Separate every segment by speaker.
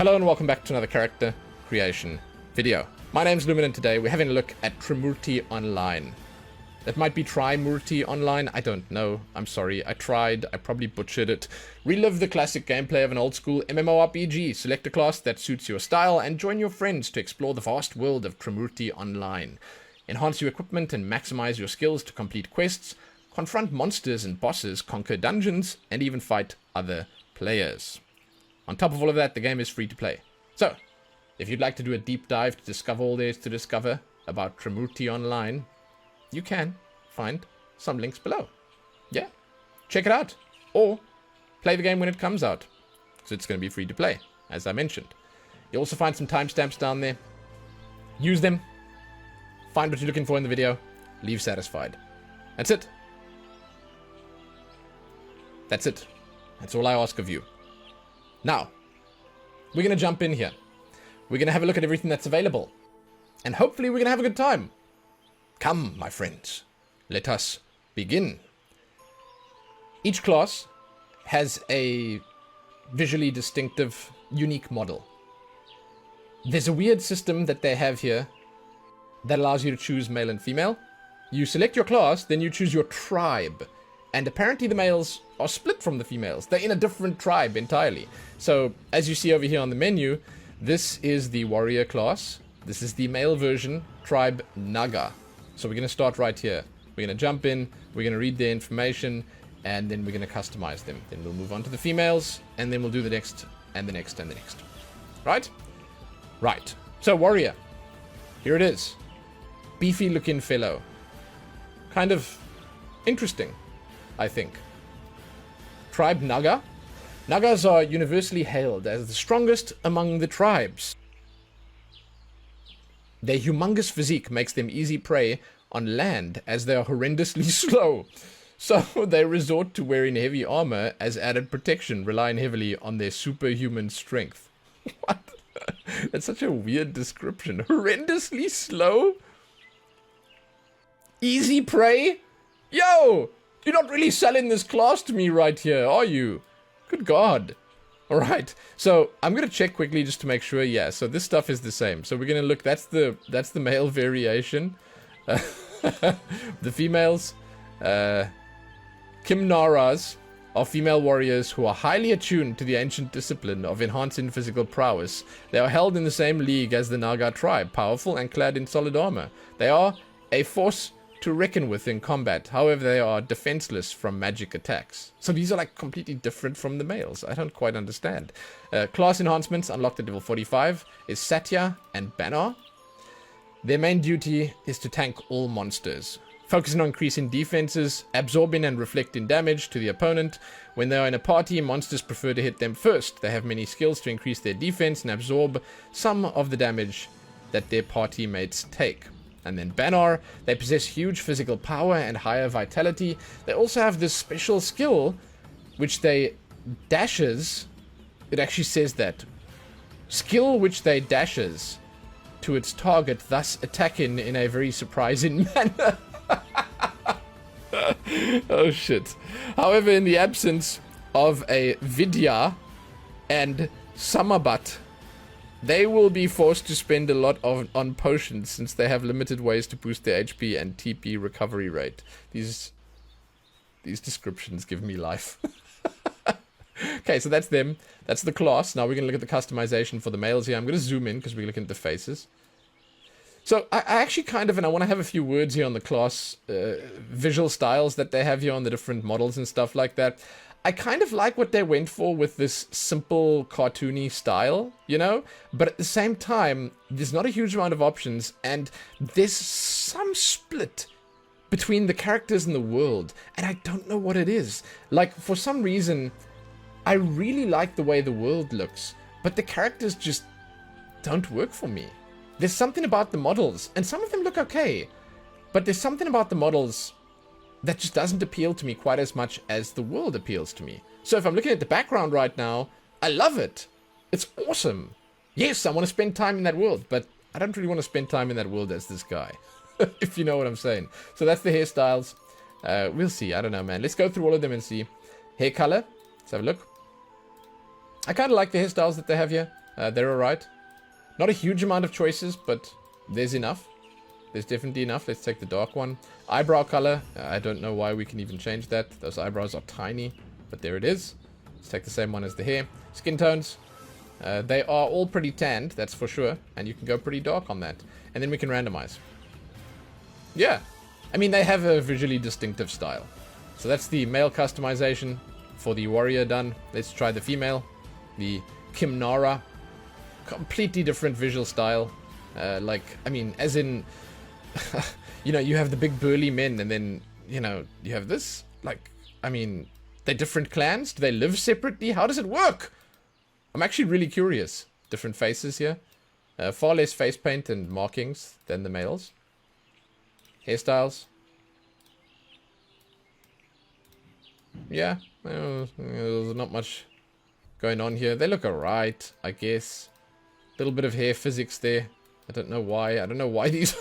Speaker 1: Hello and welcome back to another character creation video. My name's Lumin and today we're having a look at Trimurti Online. That might be Trimurti Online, I don't know. I'm sorry, I tried, I probably butchered it. Relive the classic gameplay of an old school mmorpg. Select a class that suits your style and join your friends to explore the vast world of Trimurti Online. Enhance your equipment and maximize your skills to complete quests, confront monsters and bosses, conquer dungeons, and even fight other players. On top of all of that, the game is free to play. So, if you'd like to do a deep dive to discover all there is to discover about Trimurti Online, you can find some links below. Yeah, check it out. Or play the game when it comes out. So it's going to be free to play, as I mentioned. You'll also find some timestamps down there. Use them. Find what you're looking for in the video. Leave satisfied. That's it. That's it. That's all I ask of you. Now, we're going to jump in here. We're going to have a look at everything that's available. And hopefully we're going to have a good time. Come, my friends. Let us begin. Each class has a visually distinctive, unique model. There's a weird system that they have here that allows you to choose male and female. You select your class, then you choose your tribe. And apparently the males are split from the females. They're in a different tribe entirely. So, as you see over here on the menu, this is the warrior class. This is the male version, tribe Naga. So we're going to start right here. We're going to jump in, we're going to read their information, and then we're going to customize them. Then we'll move on to the females, and then we'll do the next, and the next, and the next. Right? Right. So, warrior. Here it is. Beefy looking fellow. Kind of interesting, I think. Tribe Naga. Nagas are universally hailed as the strongest among the tribes. Their humongous physique makes them easy prey on land as they are horrendously slow. So they resort to wearing heavy armor as added protection, relying heavily on their superhuman strength. What? That's such a weird description. Horrendously slow? Easy prey? Yo! You're not really selling this class to me right here, are you? Good God. Alright, so I'm going to check quickly just to make sure. Yeah, so this stuff is the same. So we're going to look, that's the male variation. The females, Kimnaras, are female warriors who are highly attuned to the ancient discipline of enhancing physical prowess. They are held in the same league as the Naga tribe, powerful and clad in solid armor. They are a force to reckon with in combat. However, they are defenseless from magic attacks. So these are like completely different from the males. I don't quite understand. Class enhancements unlocked at level 45 is Satya and Banner. Their main duty is to tank all monsters, focusing on increasing defenses, absorbing and reflecting damage to the opponent. When they are in a party, monsters prefer to hit them first. They have many skills to increase their defense and absorb some of the damage that their party mates take. And then Banner, they possess huge physical power and higher vitality. They also have this special skill, which they dashes. It actually says that. Skill which they dashes to its target, thus attacking in a very surprising manner. Oh shit. However, in the absence of a Vidya and Samabat, they will be forced to spend a lot on potions since they have limited ways to boost their HP and TP recovery rate. These descriptions give me life. Okay, so that's them. That's the class. Now we're going to look at the customization for the males here. I'm going to zoom in because we're looking at the faces. So I actually kind of, and I want to have a few words here on the class visual styles that they have here on the different models and stuff like that. I kind of like what they went for with this simple cartoony style, you know? But at the same time, there's not a huge amount of options, and there's some split between the characters and the world, and I don't know what it is. Like, for some reason, I really like the way the world looks, but the characters just don't work for me. There's something about the models, and some of them look okay, but there's something about the models that just doesn't appeal to me quite as much as the world appeals to me. So if I'm looking at the background right now, I love it. It's awesome. Yes, I want to spend time in that world, but I don't really want to spend time in that world as this guy, if you know what I'm saying. So that's the hairstyles. We'll see. I don't know, man. Let's go through all of them and see. Hair color. Let's have a look. I kind of like the hairstyles that they have here. They're alright. Not a huge amount of choices, but there's enough. There's definitely enough. Let's take the dark one. Eyebrow color. I don't know why we can even change that. Those eyebrows are tiny, but there it is. Let's take the same one as the hair. Skin tones. They are all pretty tanned, that's for sure. And you can go pretty dark on that. And then we can randomize. Yeah. I mean, they have a visually distinctive style. So that's the male customization for the warrior done. Let's try the female. The Kimnara. Completely different visual style. Like, I mean, as in... you know, you have the big burly men, and then, you know, you have this. Like, I mean, they're different clans? Do they live separately? How does it work? I'm actually really curious. Different faces here. Far less face paint and markings than the males. Hairstyles. Yeah, there's not much going on here. They look alright, I guess. Little bit of hair physics there. I don't know why. I don't know why these...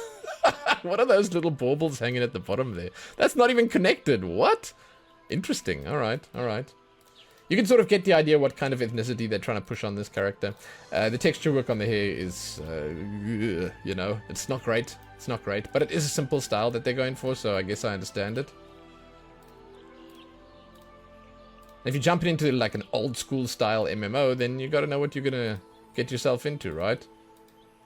Speaker 1: What are those little baubles hanging at the bottom there? That's not even connected. What? Interesting. Alright, alright. You can sort of get the idea what kind of ethnicity they're trying to push on this character. The texture work on the hair is, you know, it's not great. It's not great. But it is a simple style that they're going for, so I guess I understand it. If you're jumping into like an old school style MMO, then you gotta know what you're gonna get yourself into, right?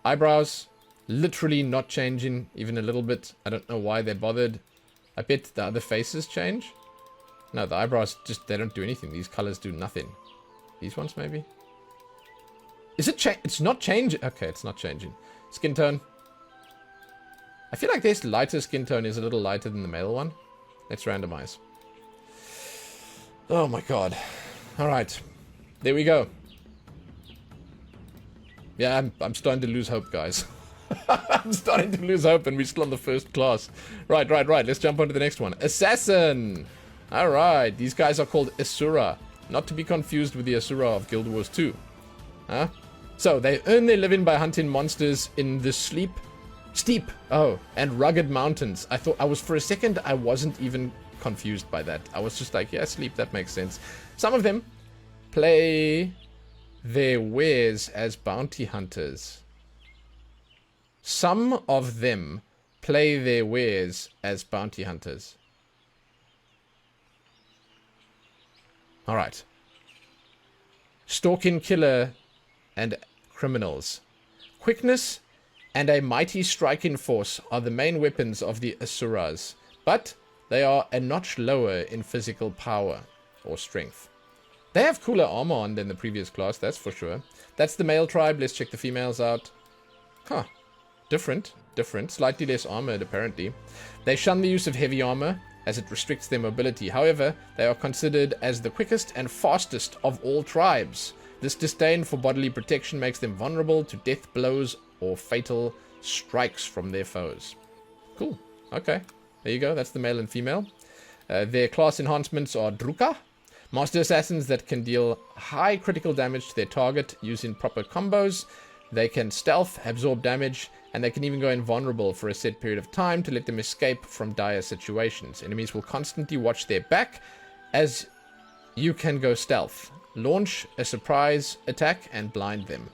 Speaker 1: Eyebrows. Literally not changing even a little bit. I don't know why they bothered. I bet the other faces change. No, the eyebrows just, they don't do anything. These colors do nothing. These ones maybe? Is it it's not changing. Okay, it's not changing. Skin tone. I feel like this lighter skin tone is a little lighter than the male one. Let's randomize. Oh my god. Alright. There we go. Yeah, I'm starting to lose hope, guys. I'm starting to lose hope, and we're still on the first class. Right. Let's jump on to the next one. Assassin! Alright, these guys are called Asura. Not to be confused with the Asura of Guild Wars 2. Huh? So, they earn their living by hunting monsters in the steep, and rugged mountains. For a second, I wasn't even confused by that. I was just like, yeah, steep, that makes sense. Some of them play their wares as bounty hunters. Some of them play their wares as bounty hunters. Alright. Stalking killer and criminals. Quickness and a mighty striking force are the main weapons of the Asuras, but they are a notch lower in physical power or strength. They have cooler armor on than the previous class, that's for sure. That's the male tribe. Let's check the females out. Huh. Different. Slightly less armored, apparently. They shun the use of heavy armor, as it restricts their mobility. However, they are considered as the quickest and fastest of all tribes. This disdain for bodily protection makes them vulnerable to death blows or fatal strikes from their foes. Cool. Okay. There you go. That's the male and female. Their class enhancements are Druka. Master assassins that can deal high critical damage to their target using proper combos. They can stealth, absorb damage, and they can even go invulnerable for a set period of time to let them escape from dire situations. Enemies will constantly watch their back as you can go stealth. Launch a surprise attack and blind them.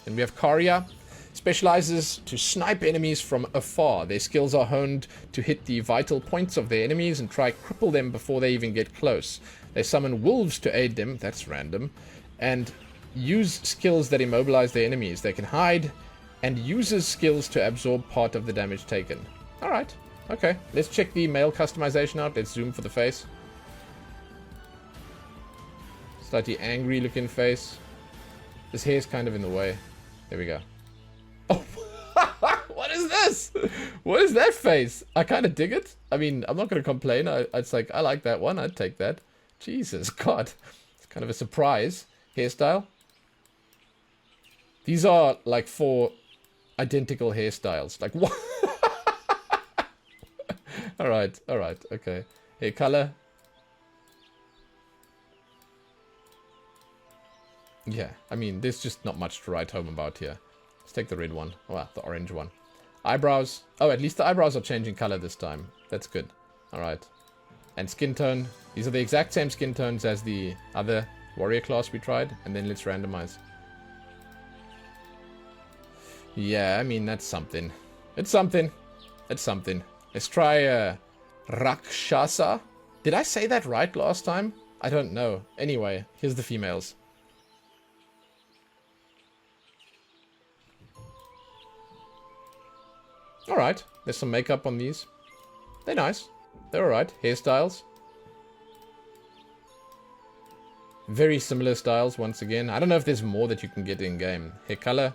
Speaker 1: Then we have Karya. Specializes to snipe enemies from afar. Their skills are honed to hit the vital points of their enemies and try cripple them before they even get close. They summon wolves to aid them, that's random, and use skills that immobilize their enemies. They can hide and uses skills to absorb part of the damage taken. Alright, okay. Let's check the male customization out. Let's zoom for the face. Slightly angry looking face. This hair's kind of in the way. There we go. Oh, what is this? What is that face? I kind of dig it. I mean, I'm not going to complain. It's like, I like that one. I'd take that. Jesus, God. It's kind of a surprise. Hairstyle. These are like 4 identical hairstyles. Like, what? Alright, okay. Hair color. Yeah, I mean, there's just not much to write home about here. Let's take the red one. Oh, the orange one. Eyebrows. Oh, at least the eyebrows are changing color this time. That's good. Alright. And skin tone. These are the exact same skin tones as the other warrior class we tried. And then let's randomize. Yeah, I mean, that's something. It's something. It's something. Let's try Rakshasa. Did I say that right last time? I don't know. Anyway, here's the females. Alright, there's some makeup on these. They're nice. They're alright. Hairstyles. Very similar styles once again. I don't know if there's more that you can get in game. Hair color.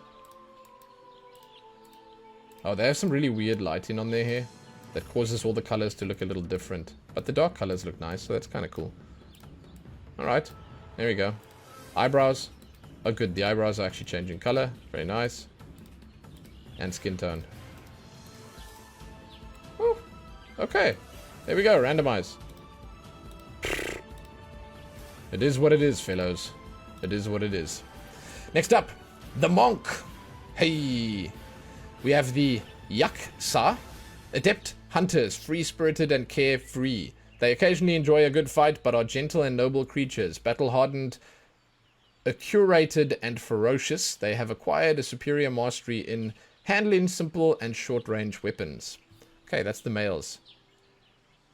Speaker 1: Oh, they have some really weird lighting on their hair that causes all the colors to look a little different. But the dark colors look nice, so that's kind of cool. Alright, there we go. Eyebrows. Oh good, the eyebrows are actually changing color. Very nice. And skin tone. Oh, okay. There we go, randomize. It is what it is, fellows. It is what it is. Next up, the monk. Hey. We have the Yaksa. Adept hunters, free-spirited and carefree. They occasionally enjoy a good fight, but are gentle and noble creatures. Battle-hardened, accurated, and ferocious. They have acquired a superior mastery in handling simple and short-range weapons. Okay, that's the males.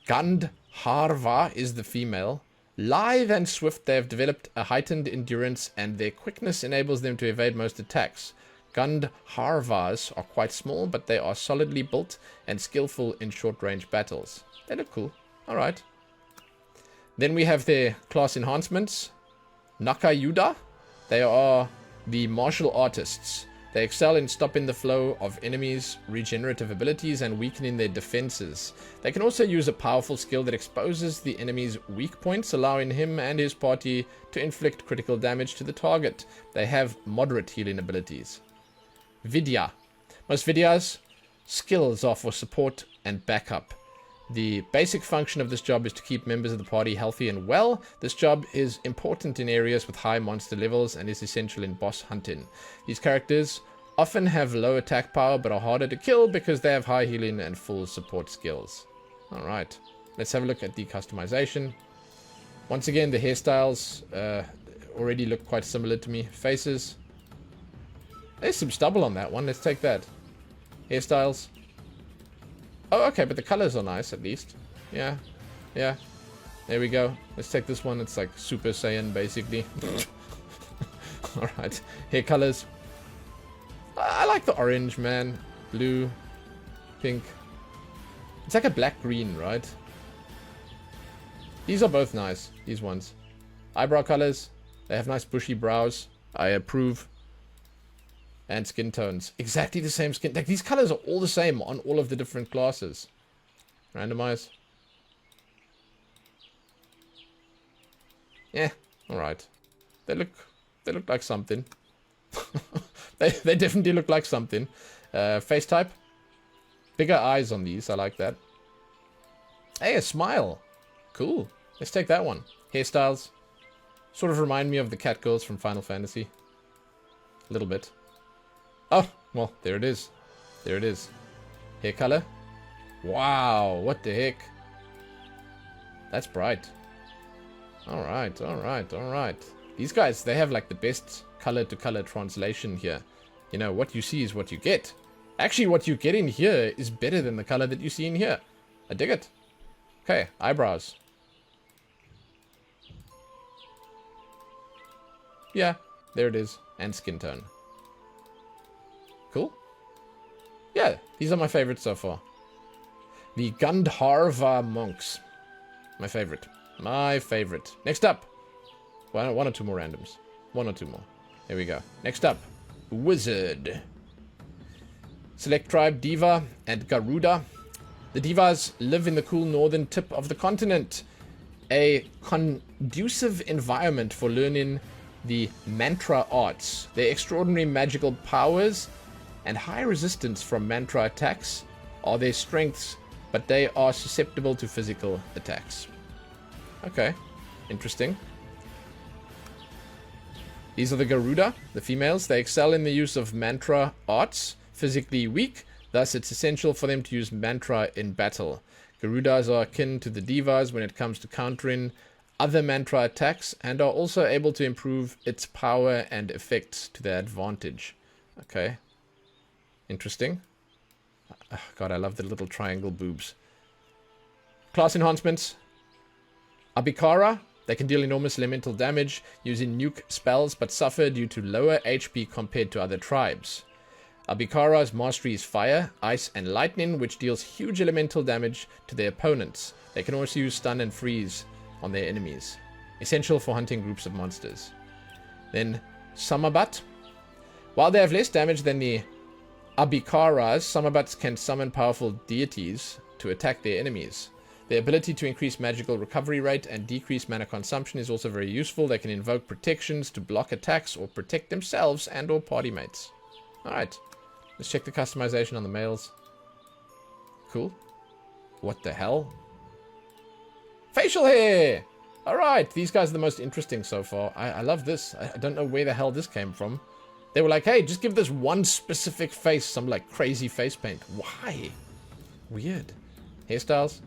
Speaker 1: Gandharva is the female. Lithe and swift, they have developed a heightened endurance, and their quickness enables them to evade most attacks. Gandharvas are quite small, but they are solidly built and skillful in short-range battles. They look cool. Alright. Then we have their class enhancements. Naga. They are the martial artists. They excel in stopping the flow of enemies, regenerative abilities, and weakening their defenses. They can also use a powerful skill that exposes the enemy's weak points, allowing him and his party to inflict critical damage to the target. They have moderate healing abilities. Vidya. Most Vidyas' skills are for support and backup. The basic function of this job is to keep members of the party healthy and well. This job is important in areas with high monster levels and is essential in boss hunting. These characters often have low attack power but are harder to kill because they have high healing and full support skills. Alright, let's have a look at the customization. Once again, the hairstyles already look quite similar to me. Faces. There's some stubble on that one. Let's take that. Hairstyles. Oh, okay, but the colors are nice, at least. Yeah. Yeah. There we go. Let's take this one. It's like Super Saiyan, basically. Alright. Hair colors. I like the orange, man. Blue. Pink. It's like a black-green, right? These are both nice. These ones. Eyebrow colors. They have nice bushy brows. I approve. And skin tones. Exactly the same skin. Like, these colors are all the same on all of the different classes. Randomize. Yeah, alright. They look like something. they definitely look like something. Face type. Bigger eyes on these. I like that. Hey, a smile. Cool. Let's take that one. Hairstyles. Sort of remind me of the cat girls from Final Fantasy. A little bit. Oh, well, there it is. There it is. Hair color. Wow, what the heck? That's bright. Alright, alright, alright. These guys, they have like the best color-to-color translation here. You know, what you see is what you get. Actually, what you get in here is better than the color that you see in here. I dig it. Okay, eyebrows. Yeah, there it is. And skin tone. Cool. Yeah, these are my favorites so far. The Gandharva monks. My favorite. My favorite. Next up. One or two more randoms. One or two more. Here we go. Next up. Wizard. Select tribe Deva and Garuda. The Devas live in the cool northern tip of the continent. A conducive environment for learning the mantra arts. Their extraordinary magical powers and high resistance from mantra attacks are their strengths, but they are susceptible to physical attacks. Okay, interesting. These are the Garuda, the females. They excel in the use of mantra arts, physically weak, thus it's essential for them to use mantra in battle. Garudas are akin to the Devas when it comes to countering other mantra attacks and are also able to improve its power and effects to their advantage. Okay. Interesting. Oh, God, I love the little triangle boobs. Class enhancements. Abhikara. They can deal enormous elemental damage using nuke spells, but suffer due to lower HP compared to other tribes. Abhikara's mastery is fire, ice, and lightning, which deals huge elemental damage to their opponents. They can also use stun and freeze on their enemies. Essential for hunting groups of monsters. Then Samabat. While they have less damage than the Abhikaras, Samabats can summon powerful deities to attack their enemies. Their ability to increase magical recovery rate and decrease mana consumption is also very useful. They can invoke protections to block attacks or protect themselves and or party mates. Alright, let's check the customization on the males. Cool. What the hell? Facial hair! Alright, these guys are the most interesting so far. I love this. I don't know where the hell this came from. They were like, hey, just give this one specific face some like crazy face paint. Why? Weird. Hairstyles.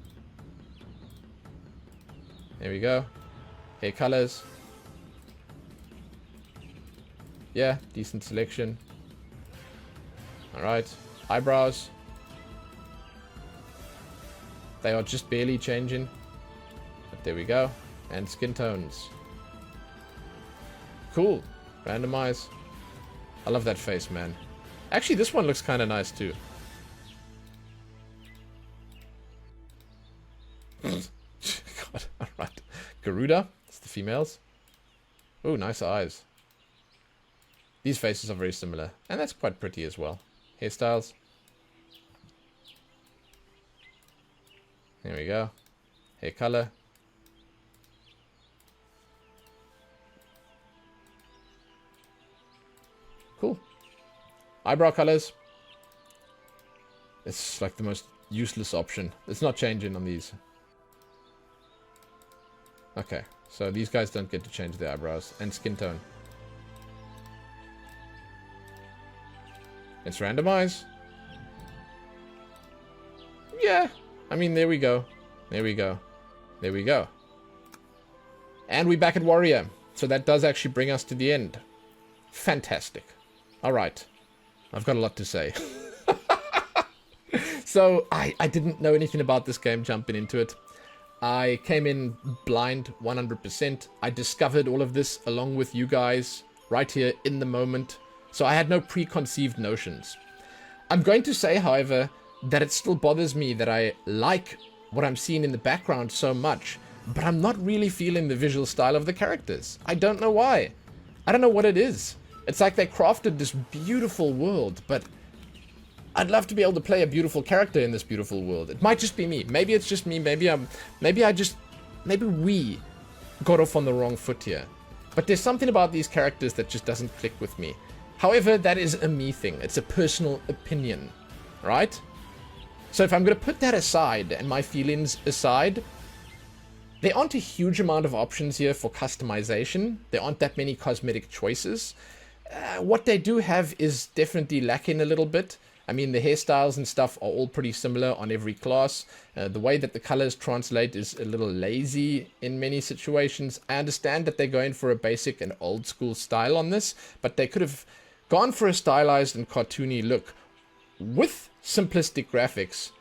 Speaker 1: There we go. Hair colors. Yeah, decent selection. Alright. Eyebrows. They are just barely changing. But there we go. And skin tones. Cool. Randomize. I love that face, man. Actually, this one looks kind of nice, too. God, alright. Garuda. It's the females. Oh, nice eyes. These faces are very similar. And that's quite pretty as well. Hairstyles. There we go. Hair color. Cool. Eyebrow colors. It's like the most useless option. It's not changing on these. Okay, so these guys don't get to change their eyebrows. And skin tone. Let's randomize. Yeah. I mean, there we go. There we go. There we go. And we're back at Warrior. So that does actually bring us to the end. Fantastic. Alright. I've got a lot to say. So, I didn't know anything about this game jumping into it. I came in blind 100%. I discovered all of this along with you guys right here in the moment. So I had no preconceived notions. I'm going to say, however, that it still bothers me that I like what I'm seeing in the background so much, but I'm not really feeling the visual style of the characters. I don't know why. I don't know what it is. It's like they crafted this beautiful world, but I'd love to be able to play a beautiful character in this beautiful world. It might just be me. Maybe it's just me. Maybe we got off on the wrong foot here. But there's something about these characters that just doesn't click with me. However, that is a me thing. It's a personal opinion, right? So if I'm going to put that aside and my feelings aside, there aren't a huge amount of options here for customization. There aren't that many cosmetic choices. What they do have is definitely lacking a little bit. I mean, the hairstyles and stuff are all pretty similar on every class. The way that the colors translate is a little lazy in many situations. I understand that they're going for a basic and old school style on this, but they could have gone for a stylized and cartoony look with simplistic graphics,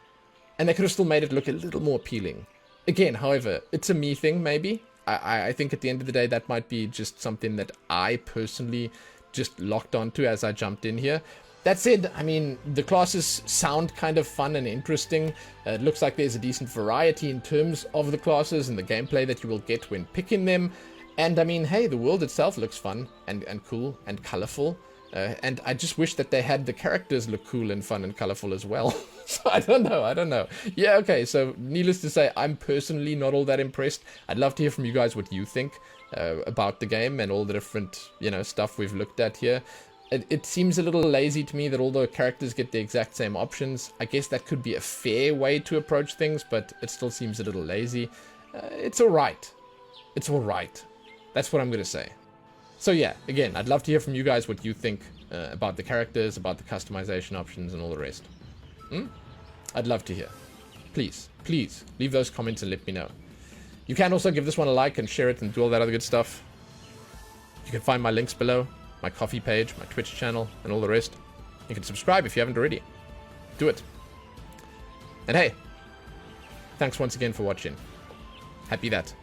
Speaker 1: and they could have still made it look a little more appealing. Again, however, it's a me thing, maybe. I think at the end of the day, that might be just something that I personally just locked onto as I jumped in here. That said, I mean, the classes sound kind of fun and interesting. It looks like there's a decent variety in terms of the classes and the gameplay that you will get when picking them. And I mean, hey, the world itself looks fun and cool and colorful. And I just wish that they had the characters look cool and fun and colorful as well. So I don't know. Yeah, okay, so needless to say, I'm personally not all that impressed. I'd love to hear from you guys what you think about the game and all the different, stuff we've looked at here. It seems a little lazy to me that all the characters get the exact same options. I guess that could be a fair way to approach things, but it still seems a little lazy. It's alright. It's alright. That's what I'm going to say. So yeah, again, I'd love to hear from you guys what you think about the characters, about the customization options, and all the rest. I'd love to hear. Please, leave those comments and let me know. You can also give this one a like and share it and do all that other good stuff. You can find my links below. My coffee page, my Twitch channel, and all the rest. You can subscribe if you haven't already. Do it. And hey, thanks once again for watching. Happy that.